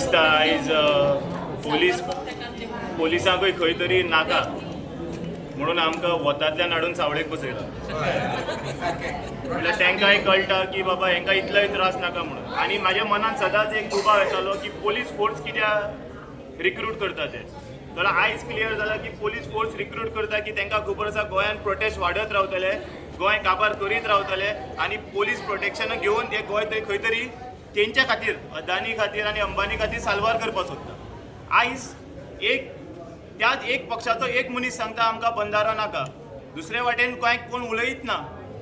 दिसता आयज पोलिसांकूय खंय तरी नाका म्हणून आमकां वतांतल्यान हाडून सावळेक बसयला. म्हळ्यार तांकांय कळटा की बाबा हांकां इतलोय त्रास नाका म्हणून. आनी म्हाज्या मनान सदांच एक दुबाव येतालो की पोलीस फोर्स कित्याक रिक्रूट करता ते. जाल्यार आयज क्लियर जालां की पोलीस फोर्स रिक्रूट करता की तांकां खबर आसा गोंयान प्रोटेस्ट वाडत रावतले, गोंय काबार करीत रावतले आनी पोलीस प्रोटेक्शन घेवन ते गोंय खंय तरी तेंच्या खातीर अदानी खातीर आनी अंबानी खातीर साल्वार करपाक सोदता. आयज त्याच एक पक्षाचो एक मनीस सांगता आमकां बंधारो नाका, दुसरे वाटेन गोंयाक कोण उलयत ना.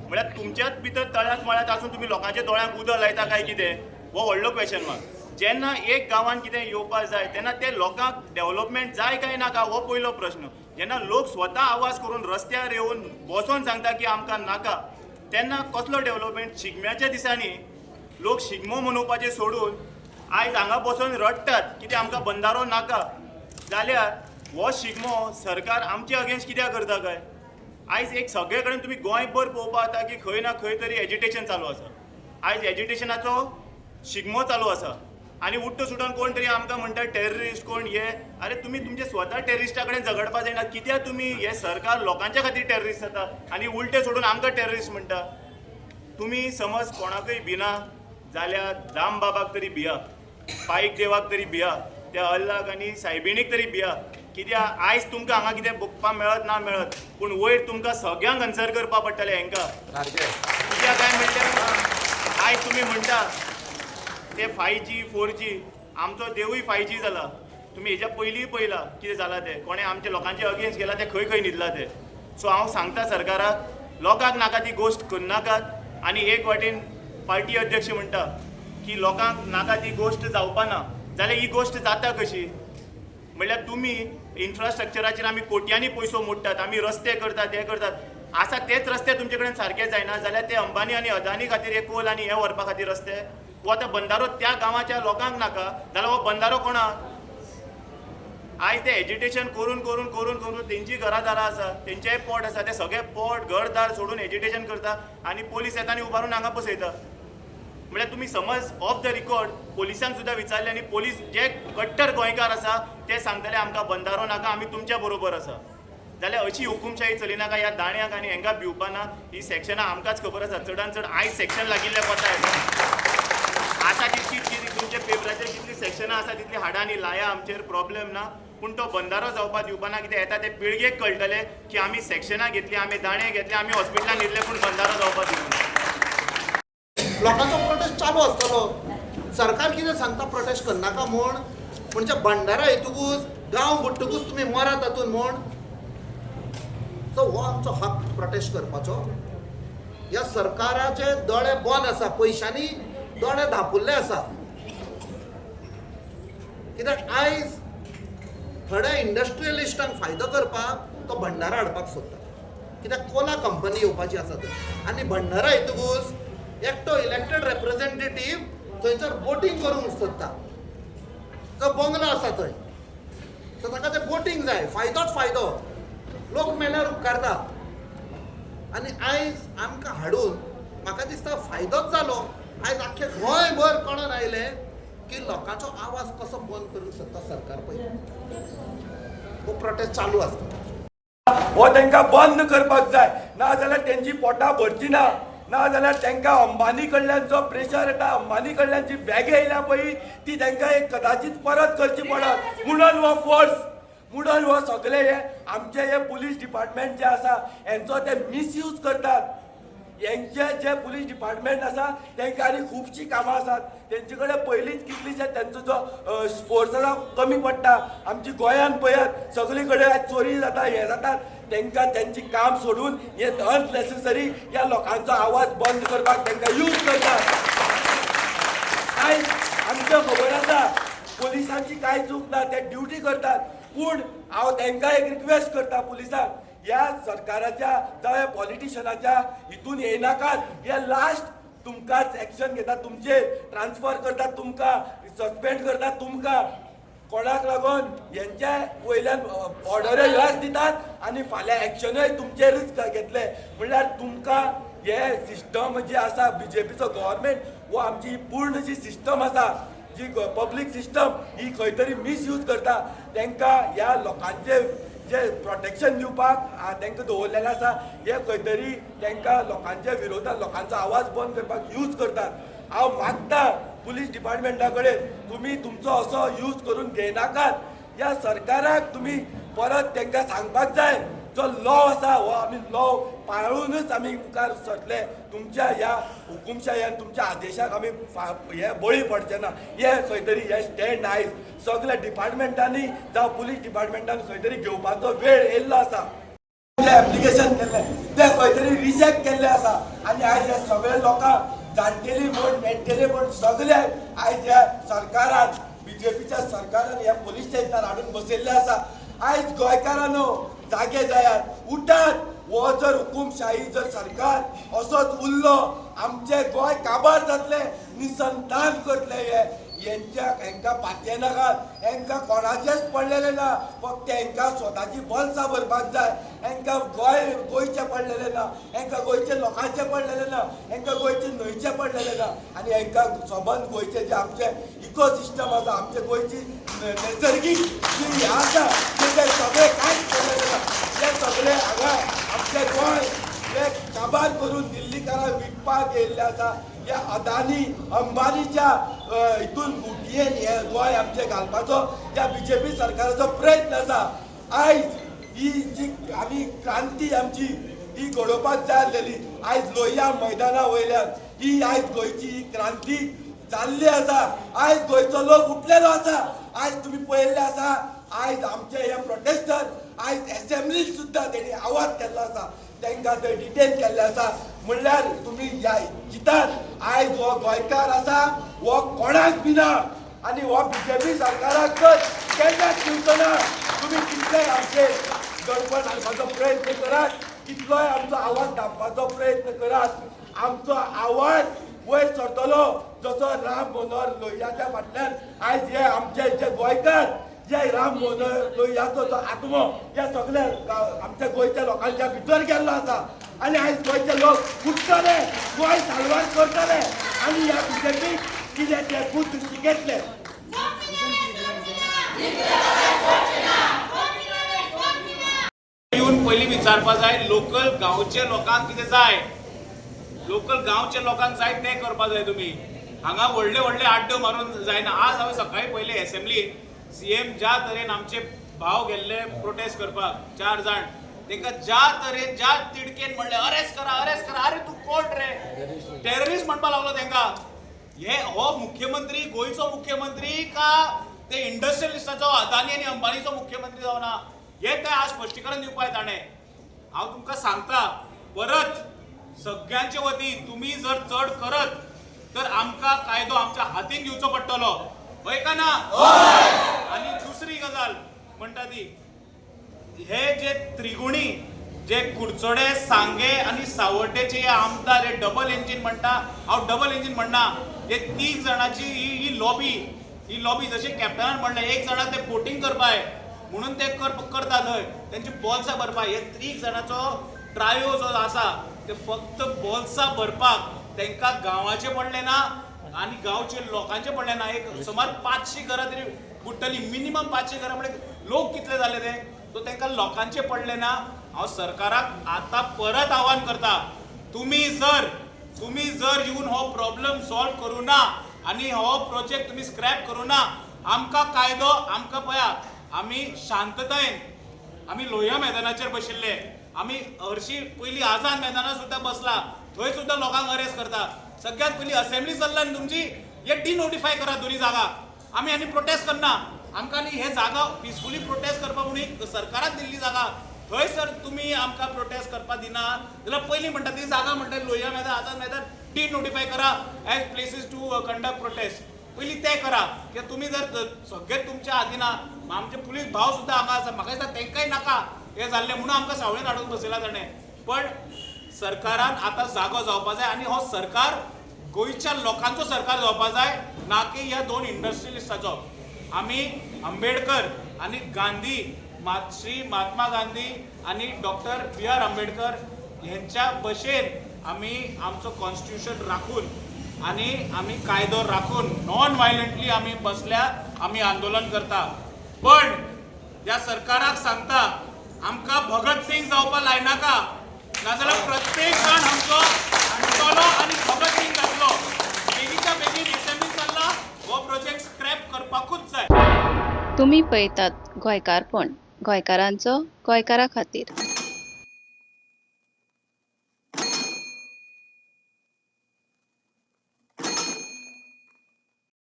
म्हळ्यार तुमच्याच भितर तळ्यात मळ्यात आसून तुमी लोकांच्या दोळ्यांक उदक लायता काय कितें हो व्हडलो क्वेश्चन मार्क. जेन्ना एक गांवांत कितें येवपाक जाय तेन्ना ते लोकांक डेव्हलपमेंट जाय काय नाका हो पयलो प्रश्न. जेन्ना लोक स्वता आवाज करून रस्त्यार येवन बसोन सांगता की आमकां नाका, तेन्ना कसलो डेव्हलपमेंट. शिगम्याच्या दिसांनी लोक शिगमो मनोवपाचें सोडून आयज हांगा बसून रडटात कितें आमकां बंधारो नाका. जाल्यार हो शिगमो सरकार आमचे अगेन्स्ट कित्याक करता काय. आयज एक सगळे कडेन तुमी गोंयभर पळोवपाक जाता की खंय ना खंय तरी एजिटेशन चालू आसा. आयज एजिटेशनाचो शिगमो चालू आसा आनी उट्ट सुटोन कोण तरी आमकां म्हणटा टेररिस्ट कोण हे. अरे तुमी तुमचे स्वता टेररिस्टा कडेन झगडपाक जायना. कित्याक तुमी हे सरकार लोकांच्या खातीर टेररिस्ट जाता आनी उलटे सोडून आमकां टेररिस्ट म्हणटा. तुमी समज कोणाकय भिना जाल्यार दाम बाबाक तरी भिया, पायक देवाक तरी भिया, त्या अल्लाक आनी सायबिणीक तरी भिया. कित्याक आयज तुमकां हांगा कितें बघपाक मेळत ना मेळत पूण वयर तुमकां सगळ्यांक आन्सर करपाक पडटलें हांकां. कित्याक काय म्हणल्यार आयज तुमी म्हणटा ते 5G 4G आमचो देवूय 5G जाला. तुमी हेच्या पयलींय पळयलां कितें जालां तें. कोणें आमच्या लोकांचे अगेन्स्ट गेला ते खंय खंय न्हिदला ते. सो हांव सांगता सरकाराक लोकांक नाका ती गोश्ट करनाकात. आनी एक वाटेन पार्टी अध्यक्ष म्हणटा की लोकांक नाका ती गोश्ट जावपाना, जाल्यार ही गोश्ट जाता कशी. म्हणल्यार तुमी इन्फ्रास्ट्रक्चराचेर आमी कोट्यांनी पयसो मोडटात, आमी रस्ते करतात हे करतात. आसा तेच रस्ते तुमचे कडेन सारके जायना जाल्यार ते अंबानी आनी अदानी खातीर हे कोल आनी हे व्हरपा खातीर रस्ते. वो आतां बंधारो त्या गांवाच्या लोकांक नाका जाल्यार हो बंधारो कोणाक. आयज ते एजिटेशन करून करून करून करून तेंची घरादारां आसा, तेंचेय पोट आसा, ते सगळे पोट घरदार सोडून एजिटेशन करता आनी पोलीस येता आनी उबारून हांगा बसयता. म्हळ्यार तुमी समज ऑफ द रिकॉर्ड पोलिसांक सुद्दां विचारलें आनी पोलीस जे कट्टर गोंयकार आसा ते सांगतले आमकां बंधारो नाका, आमी तुमच्या बरोबर आसा. जाल्यार अशी हुकुमशाही चलिनाका ह्या दाण्याक आनी हांकां भिवपाना. ही सेक्शनां आमकांच खबर आसा. चडान चड आयज सेक्शन लागिल्ले कोता आसा तितली तुमच्या पेपराचेर जितली सेक्शनां आसा तितली हाडा आनी लाया, आमचेर प्रॉब्लेम ना. पूण तो बंधारो जावपाक दिवपाना. कितें येता ते पिळगेक कळटले की आमी सेक्शनां घेतली, आमी दाणे घेतले, आमी हॉस्पिटलान न्हिदले पूण बंधारो जावपाक दिवना. लोकांचो प्रोटेस्ट चालू आसतलो. सरकार कितें सांगता प्रोटेस्ट करनाका म्हूण. म्हणजे भंडारा येतकूच गांव बुडटकूच तुमी मरात तातूंत म्हूण. सो हो आमचो हक प्रोटेस्ट करपाचो. ह्या सरकाराचे दोळे बंद आसा, पयशांनी दोळे धांपुल्ले आसा. कित्याक आयज थोड्या इंडस्ट्रियलिस्टांक फायदो करपाक तो भंडारा हाडपाक सोदता. कित्याक कोला कंपनी येवपाची आसा थंय आनी भंडारा येतकूच एकटो इलेक्टेड रिप्रेझेंटेटीव थंयसर वोटींग करूंक सोदता. तो बंगलो आसा थंय, सो ताका ते वोटींग जाय, फायदोच फायदो. लोक मेल्यार उपकारता. आनी आयज आमकां हाडून म्हाका दिसता फायदोच जालो. आयज आख्खे गोंयभर कळोन आयले की लोकांचो आवाज कसो बंद करूंक सोदता सरकार पळय. हो प्रोटेस्ट चालू आसता. हो तांकां बंद करपाक जाय, ना जाल्यार तेंची पोटां भरची ना. ना जाल्यार तांकां अंबानी कडल्यान जो प्रेशर येता, अंबानी कडल्यान जी बॅगे येयल्या पळय ती तांकां एक कदाचित परत करची पडत. म्हणून हो फोर्स, म्हणून हो सगळे हे आमचे हे पुलीस डिपार्टमेंट जे आसा हेंचो ते मिसयूज करतात. हेंचे जे पुलीस डिपार्टमेंट आसा तांकां आनी खुबशीं कामां आसात. तेंचे कडेन पयलींच कितलीशे तेंचो जो फोर्स आसा कमी पडटा. आमची गोंयान पळयात सगळे कडेन चोरी जाता, हे जातात. तांकां तेंची काम सोडून हे अननेसेसरी ह्या लोकांचो आवाज बंद करपाक तांकां यूज करतात. आयज आमकां खबर आसा पोलिसांची कांय चूक ना, ते ड्युटी करतात. पूण हांव तांकां एक रिक्वेस्ट करता पुलिसांक, ह्या सरकाराच्या जावं पॉलिटिशनाच्या हितून येयनाकात. हे लास्ट तुमकांच एक्शन घेतात, तुमचेर ट्रान्सफर करतात, तुमकां सस्पेंड करतात. तुमकां कोणाक लागून हेंच्या वयल्यान ऑर्डर ह्याच दितात आनी फाल्यां एक्शनूय तुमचेरच घेतले. म्हणल्यार तुमकां हे सिस्टम जे आसा बीजेपीचो गव्हर्मेंट वो आमची पूर्ण जी सिस्टम आसा जी पब्लीक सिस्टम ही खंय तरी मिसयूज करता तांकां ह्या लोकांचे जे प्रोटेक्शन दिवपाक तांकां दवरलेलें आसा हे खंय तरी तांकां लोकांच्या विरोधात लोकांचो आवाज बंद करपाक यूज करतात। हांव मागता पुलीस डिपार्टमेंटा कडेन तुमी तुमचो असो यूज करून घेयनाकात। ह्या सरकाराक तुमी परत तांकां सांगपाक जाय जो लॉ आसा हो आमी लॉ पाळूनच आमी मुखार सरतले। तुमच्या ह्या हुकुमशाहीन तुमच्या आदेशाक आमी हे बळी पडचे ना हे खंय तरी हे स्टँड आयज सगळ्या डिपार्टमेंटांनी जावं पुलीस डिपार्टमेंटान खंय तरी घेवपाचो वेळ येयल्लो आसा। जे एप्लिकेशन केल्ले ते खंय तरी रिजेक्ट केल्ले आसा आनी आयज हे सगळे लोकांक जाणटेली म्हण नेणटेली म्हण सगळे आयज ह्या सरकारान बीजेपीच्या सरकारान ह्या पुलीस स्टेशनार हाडून बसयल्ले आसा। आयज गोंयकारांनो जागे जायात उठात। हो जर हुकुमशाही जर सरकार असोच उरलो आमचे गोंय काबार जातले निसंतान करतले हेंका पातये नाकात हेंका कोणाचेच पडलेले ना फक्त हेंका स्वताची बलसा भरपाक जाय। हेंका गोंयचे पडलेले ना हेंका गोंयचे लोकांचे पडलेले ना हेंका गोंयचे न्हंयचे पडलेले ना आनी हेंका सबंद गोंयचे जे आमचे इकोसिस्टम आसा आमचे गोंयची नैसर्गीक जी हे आसा ते सगळे कांयच पडलेले ना। हे सगळे हांगा आमचे गोंय हे काबार करून दिल्लीकारांक विकपाक येयल्ले आसा। या अदानी अंबानीच्या हितून गुटयेन हे गोंय आमचे घालपाचो या बीजेपी सरकाराचो प्रयत्न आसा। आयज ही जी आमी क्रांती आमची ही घडोवपाक जाय आसलेली आयज लोहिया मैदाना वयल्यान ही आयज गोंयची ही क्रांती जाल्ली आसा। आयज गोंयचो लोक उठलेलो आसा। आयज तुमी पळयल्ले आसा आयज आमचे हे प्रोटेस्टर आयज असेंब्लीत सुद्दां तेणी आवाज केल्लो आसा तांकां थंय डिटेन केल्ले आसा। म्हणल्यार तुमी ह्या चिंतात आयज हो गोंयकार आसा हो कोणाक भिना आनी हो बीजेपी सरकाराक केन्नाच दिवचो ना। तुमी कितलेय आमचे गडबड हाडपाचो प्रयत्न करात कितलोय आमचो आवाज दामपाचो प्रयत्न करात आमचो आवाज वयर सरतलो जसो राम मनोहर लोहियाच्या फाटल्यान आयज हे आमचे जे गोंयकार जे राम मनोहर लोहियाचो जो आत्मो या सगळ्या आमच्या गोंयच्या लोकांच्या भितर गेल्लो आसा आनी आयज गोंयचे लोक उठतले गोंय साल्वार करतले आनी ह्या बीजेपीक कितें ते बुद्ध शिकयतले। येऊन पयली विचारपा जाय लोकल गांवचे लोकांक कितें जाय लोकल गांवचे लोकांक जाय तें करपा जाय। तुमी हांगा व्हडले व्हडले आड्डो मारून जायना। आज हांवें सकाळी पयले असेंब्लीत सीएम ज्या तरेन आमचे भाव गेल्ले प्रोटेस्ट करपाक 4 जाण तांकां ज्या तरेन ज्या तिडकेन म्हणले अरेस्ट करा अरे तूं कोण रे टेररिस्ट म्हणपा लागलो तांकां। हे हो मुख्यमंत्री गोंयचो मुख्यमंत्री का ते इंडस्ट्रियलिस्टाचो अदानी आनी अंबानीचो मुख्यमंत्री जावना हे काय आज स्पश्टीकरण दिवपाक ताणें। हांव तुमकां सांगता परत सगळ्यांचे वतीन तुमी जर चड करत तर आमकां कायदो आमच्या हातीन घेवचो पडटलो होय का ना। आनी दुसरी गजाल म्हणटा ती हे जे त्रिगुणी जे कुडचडे सांगे आनी सावर्डेचे आमदार हे डबल इंजिन म्हणटा हांव डबल इंजिन म्हणना हे 3 जाणांची ही लॉबी जशी कॅप्टनान म्हणलें एक जाणां ते बोटिंग करपाय म्हणून ते करता थंय तेंची बॉल्सां भरपाक हे 3 जाणांचो ट्रायो जो आसा ते फक्त बॉल्सां भरपाक तांकां गांवाचे पडले ना आनी गांवचे लोकांचे पडले ना। एक सुमार 500 घरां तरी बुडटली मिनिमम 500 घरां म्हणजे लोक कितले जाले ते तो तांकां लोकांचे पडले ना। हांव सरकाराक आतां परत आव्हान करता तुम्ही जर येवन हो प्रॉब्लेम सॉल्व करूं ना आनी हो प्रोजेक्ट तुम्ही स्क्रॅप करूं ना आमकां कायदो आमकां पळया आमी शांततायेन आमी लोहिया मैदानाचेर बशिल्ले आमी हरशीं पयलीं आझाद मैदानार सुद्दां बसला थंय सुद्दां लोकांक अरेस्ट करता। सगळ्यात पयलीं असेंब्ली चल्ला तुमची हे डिनोटिफाय करा दोन्ही जागा आमी आनी प्रोटेस्ट करना आमकां न्ही हे जागा पिसफुली प्रोटेस्ट करपा म्हणून सरकारान दिल्ली जागा थंय सर तुमी आमकां प्रोटेस्ट करपाक दिना जाल्यार पयलीं म्हणटा ती जागा म्हणटा लोहिया मैदान आझाद मैदान डिनोटिफाय करा as places to conduct protest पयलीं ते करा कित्याक तुमी जर सगळे तुमच्या हातीन आमचे पुलीस भाव सुद्दां हांगा आसा म्हाका दिसता तेंकाय नाका हे जाल्ले म्हणून आमकां सावळेन हाडून बसयला ताणें। पण सरकारान आतां जागो जावपा जाय आनी हो सरकार गोंयच्या लोकांचो सरकार जावपा जाय ना की ह्या 2 इंडस्ट्रियलिस्टाचो। आमी आंबेडकर आनी गांधी श्री महात्मा गांधी आनी डॉक्टर B.R. आंबेडकर हेंच्या भशेन आमी आमचो कॉन्स्टिट्यूशन राखून आणि आम्ही कायदो राखून नॉन व्हायलंटली आम्ही बसल्या आम्ही आंदोलन करता. पण ज्या सरकाराक सांगता आमकां भगत सिंग जावपा लायनाका, नाजाल्यार प्रत्येक जाण आमचो हाडटलो आनी भगत सिंग जातलो. बेगीच्या बेगीन एसएमई जाल्ला हो प्रोजेक्ट स्क्रॅप करपाकूच जाय. तुम्ही पळयतात गोंयकारपण, गोंयकारांचो गोंयकारा खातीर.